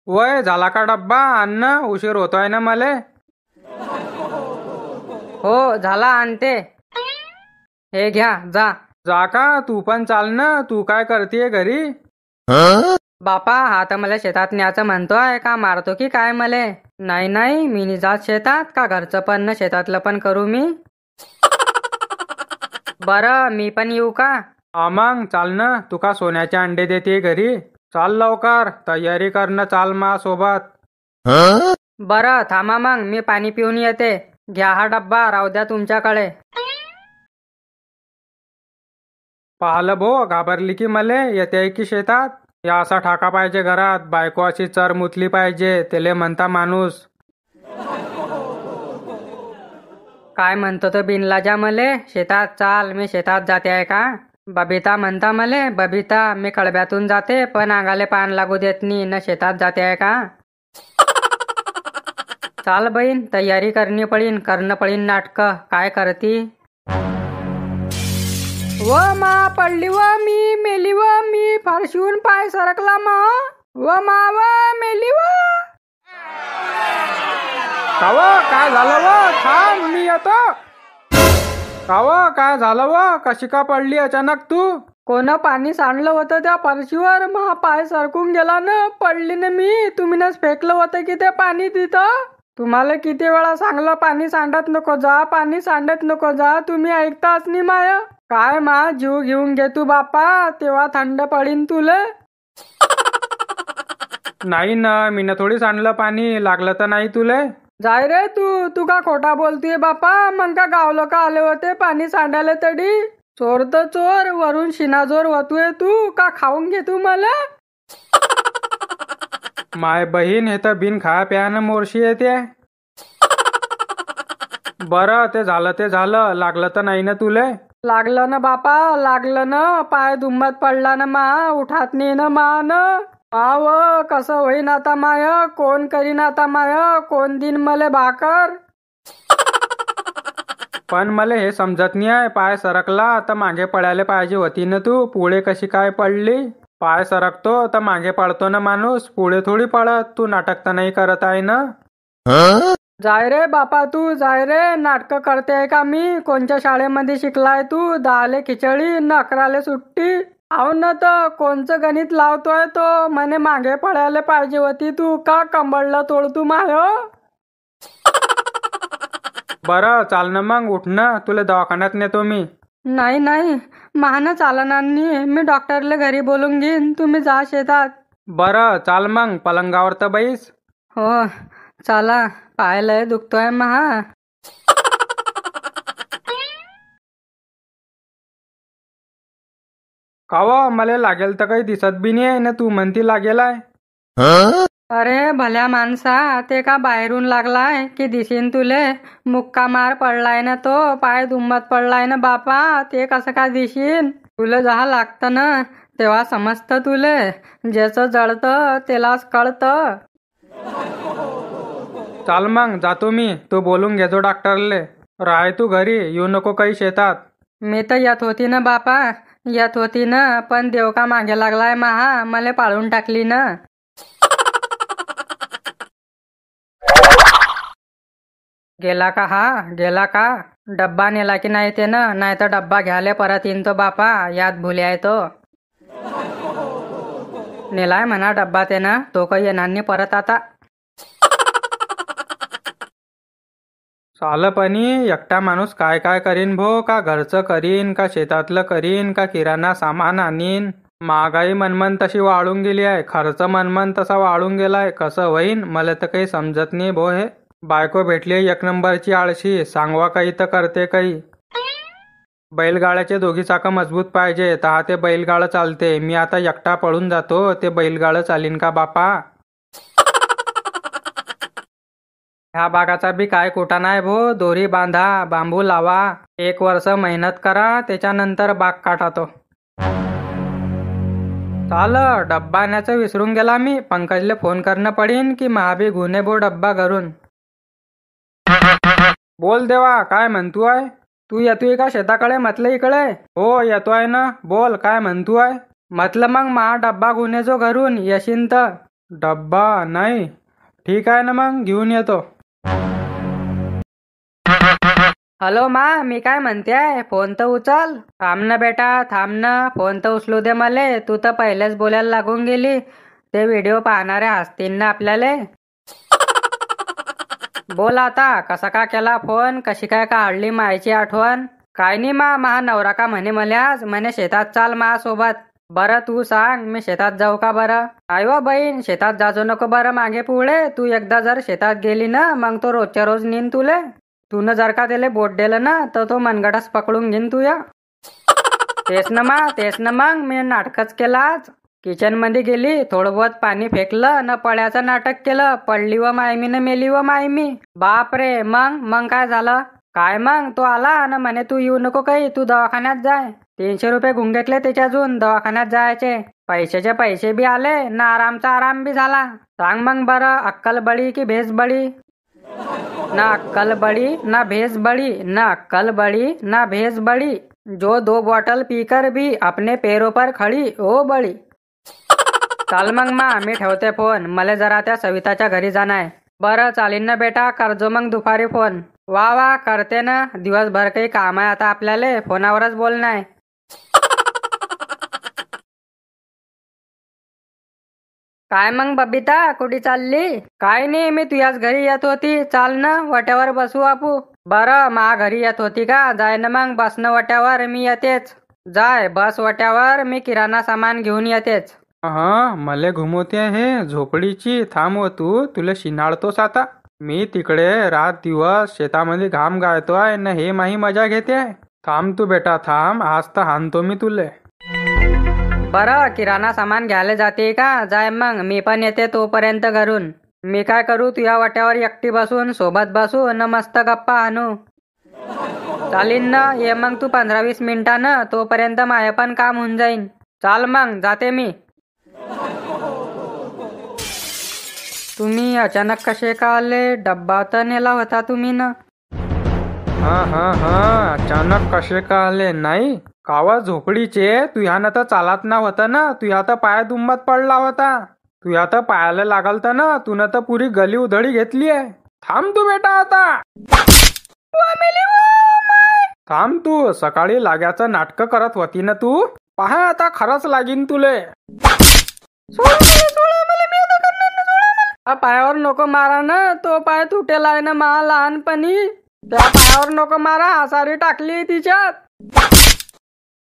वय झाला का डब्बा अन्न उशीर होतोय ना मले. हो झाला आणते. हे घ्या जा. जा का तू पण चाल ना. तू काय करतेय घरी. बापा हा तर मला शेतात न्यायचं म्हणतोय का मारतो की काय मले. नाही नाही मी नाही जात शेतात. का घरचं पण न शेतातलं पण करू मी. बरं मी पण येऊ का. हा मग चाल ना. तू का सोन्याचे अंडे देते घरी. चाल लवकर तयारी करणं चाल मा सोबत. बरं थांबा मग मी पाणी पिऊन येते. घ्या हा डब्बा राहू द्या तुमच्याकडे. पाहिलं भो घाबरली की मले येते की शेतात. या असा ठाका पाहिजे घरात. बायको अशी चर मुतली पाहिजे. तेले म्हणता माणूस. काय म्हणतो तो बिनलाजा मले. शेतात चाल मी शेतात जाते आहे का. बबिता म्हणता मले. बबिता मी कळब्यातून जाते पण अंगाले पान लागू देत नाही न शेतात जाते आहे का. चाल बहीण तयारी करणी पडीन करणं पडीन नाटक. काय करती. व मा पडली व मी मेली व मी फारशीहून पाय सरकला मा. व मा व मेली व. काव काय झालं व थांब मी येतो. काव काय झालं व कशी का पडली अचानक तू. कोण पाणी सांडलं होतं त्या फारशीवर. मा पाय सरकून गेला न पडली न मी. तुम्हीनच फेकलं होतं की ते पाणी तिथं. तुम्हाला किती वेळा सांगलं पाणी सांडत नको जा. पाणी सांडत नको जा. तुम्ही ऐकताच नाही माय. काय मा जीव घेऊन घे तू बापा. तेव्हा थंड पडीन तुले. नाही ना मीनं थोडी सांडलं पाणी. लागलं तर नाही तुले. जाय रे तू का खोटा बोलतीये बापा. मग का गाव लोक आले होते पाणी सांडायला तडी. चोर तर चोर वरून शिनाजोर होतोय तू. का खाऊन घे तू मला. माय बहीण हे तर बिन खा प्यानं मोर्शी येते. बरं ते झालं. लागलं तर नाही ना तुले. लागलं ना बापा लागलं ना. पाय दुम्मत पडला ना मा. उठात नाही ना मा न. माव कसं होईन आता माय. कोण करीन आता माय. कोण दिन मले भाकर. पण मला हे समजत नाही आहे. पाय सरकला तर मागे पडायला पाहिजे होती ना तू. पुढे कशी काय पडली. पाय सरकतो तर मागे पडतो ना माणूस. पुढे थोडी पडत. तू नाटक तर नाही करत आहे ना. जाय रे बापा तू जाय रे. नाटक करते का मी. कोणत्या शाळेमध्ये शिकलाय तू. 10ले खिचडी न 11ले सुट्टी. अहो न तर कोणचं गणित लावतोय तो. म्हणे मागे पडायला पाहिजे होती तू. का कंबळलं तोड तू माय. बरं चाल ना मग उठ ना. तुला दवाखान्यात नेतो मी. नाही नाही महान चालणार नाही. मी डॉक्टरला घरी बोलून घेईन. तुम्ही जा शेतात. बरं चाल मग पलंगावर तर बैस. हो चला. पाय लय दुखतोय महा. काव मला लागेल तर काही दिसत बी नाही आहे ना. तू म्हणती लागेल आहे. अरे भल्या माणसा ते का बाहेरून लागलाय की दिसीन तुले. मुक्का मार पडलाय ना तो. पाय दुम्मत पडलाय ना बापा. ते कसं काय दिशीन. तुला जहा लागतं ना तेव्हा समजतं तुले. ज्याचं जळतं त्यालाच कळतं. चाल मग जातो मी. तू बोलून घेतो डॉक्टरले. राह तू घरी. येऊ नको काही शेतात. मी तर येत होती ना बापा. येत होती ना पण देव का मागे लागलाय महा. मला पाळून टाकली ना. गेला का हा गेला का. डब्बा नेला की नाही ते ना. नाही तर डब्बा घ्यायला परत येईन तो बापा. यात भुले आहे तो. नेलाय म्हणा डब्बा ते ना. तो काही येणार नाही परत आता. सालपणी एकटा माणूस काय काय करीन भो. का घरचं करीन का शेतातलं करीन का किराणा सामान आणीन. महागाई मनमन तशी वाढून गेली आहे. खर्च मनमन तसा वाढून गेलाय. कसं होईन मला तर काही समजत नाही भो हे. बायको भेटली एक नंबरची आळशी. सांगवा काही तर करते काही. बैलगाड्याचे दोघी चाकं मजबूत पाहिजे. तर ते बैलगाडं चालते. मी आता एकटा पळून जातो. ते बैलगाडं चालीन का बापा. ह्या बागाचा बी काय कुठा नाही भो. दोरी बांधा बांबू लावा. 1 वर्ष मेहनत करा. त्याच्यानंतर बाग काटा तो. चाल डब्बा आणायचं विसरून गेला मी. पंकजले फोन करणं पडीन की महाबी गुन्हे भो डब्बा घरून. बोल देवा काय म्हणतो आहे. तू येतोय का शेताकडे म्हटलं इकडे. हो येतोय ना. बोल काय म्हणतो आहे. म्हटलं मग महा डब्बा गुन्हे जो घरून येशीन तर. डब्बा नाही. ठीक आहे ना, मग घेऊन येतो. हॅलो मा, मी काय म्हणते, फोन तर उचल. थांब ना बेटा, थांब ना, फोन तर उचलू दे मले. तू तर पहिलेच बोलायला लागून गेली. ते व्हिडिओ पाहणारे हसतील ना आपल्याला. बोल आता, कसा का केला फोन, कशी काय काढली मायची आठवण? काय नाही मा, महा नवरा का म्हणे मला आज, म्हणे शेतात चाल मा सोबत. बरं तू सांग, मी शेतात जाऊ का बरं? आयो बहीण, शेतात जाजो नको बरं मागे पुढे. तू एकदा जर शेतात गेली ना, मग तो रोजच्या रोज नेईन तुले. तू न जर का त्याला बोट दिलं ना, तर तो मनगटास पकडून घेईन तुया. तेच ना मा, तेच ना, मग मी नाटकच केलं आज. किचन मध्ये गेली, थोडं बहुत पाणी फेकलं न पळ्याचं नाटक केलं. पडली व मायमी न मेली व मायमी. बाप रे, मग काय झालं? काय मग तो आला न म्हणे तू येऊ नको काही, तू दवाखान्यात जाय. 300 रुपये घेतले त्याच्याजून दवाखान्यात जायचे. पैशाचे पैसे बी आले ना, आरामचा आराम बी झाला. सांग मग बरं, अक्कल बडी की भेस बडी? ना अक्कल बड़ी ना भैंस बड़ी, ना अक्कल बड़ी ना भैंस बड़ी, जो 2 बॉटल पीकर भी अपने पैरों पर खड़ी ओ बड़ी. चाल मग मा, मी ठेवते फोन, मला जरा त्या सविताच्या घरी जाणं आहे. बरं चालीन ना बेटा, करजो मग दुपारी फोन. वा वा, करते ना, दिवसभर काही काम आहे आता आपल्याला, फोनावरच बोलणं आहे. काय मग बबिता, कुठे चालली? काय नाही, मी तुझ्याच घरी येत होती. चाल ना, वट्यावर बसू आपू. बरं, मा घरी येत होती का? जाय ना मग, बस न वट्यावर, मी येतेच. जाय बस वट्यावर, मी किराणा सामान घेऊन येतेच. हा, मले घुमवते हे झोपडीची. थांब तू, तुला शिनाळतोस आता. मी तिकडे रात दिवस शेतामध्ये घाम गाळतोय न हे माही मजा घेते. थांब तू बेटा, थांब, आज तर हाणतो मी तुले. बरं, किराणा सामान घ्यायला जाते का? जाय मग, मी पण येते तोपर्यंत घरून. मी काय करू, तुझ्या वाट्यावर एकटी बसून, सोबत बसू न मस्त गप्पा आणू. चालीन ना, ये मग तू 15-20 मिनिटानं, तोपर्यंत माय पण काम होऊन जाईन. चाल मग, जाते मी. तुम्ही अचानक कसे का आले? डब्बा तर नेला होता तुम्ही ना? हा, अचानक कसे का आले? नाही कावा झोपडीचे, तू ह्यानं तर चालत ना होता ना, तू ह्या तर पाया दुंबात पडला होता. तू ह्या तर पायाला लागल तर ना, तू तर पुरी गली उधळी घेतली आहे. थांब तू बेटा आता. थांब तू, सकाळी लागायचं नाटक करत होती ना तू, पहा आता खरंच लागीन तुले. पायावर नको मारा ना, तो पाय तुटेला आहे ना मा लहानपणी. त्या पायावर नको मारा, आसारी टाकली तिच्यात.